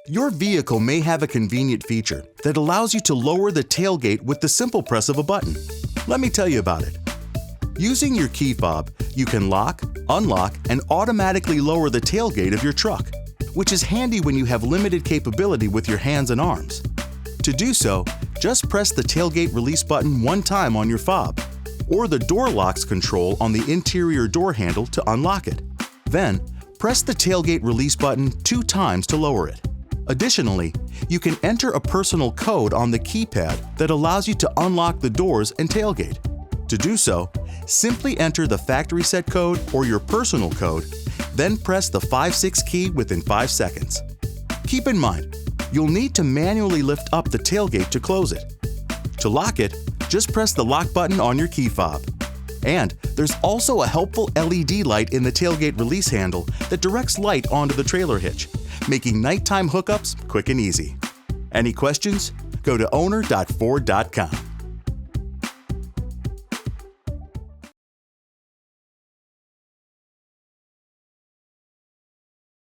Your vehicle may have a convenient feature that allows you to lower the tailgate with the simple press of a button. Let me tell you about it. Using your key fob, you can lock, unlock, and automatically lower the tailgate of your truck, which is handy when you have limited capability with your hands and arms. To do so, just press the tailgate release button one time on your fob, or the door locks control on the interior door handle to unlock it. Then, press the tailgate release button 2 times to lower it. Additionally, you can enter a personal code on the keypad that allows you to unlock the doors and tailgate. To do so, simply enter the factory set code or your personal code, then press the 5/6 key within 5 seconds. Keep in mind, you'll need to manually lift up the tailgate to close it. To lock it, just press the lock button on your key fob. And there's also a helpful LED light in the tailgate release handle that directs light onto the trailer hitch, making nighttime hookups quick and easy. Any questions? Go to owner.ford.com.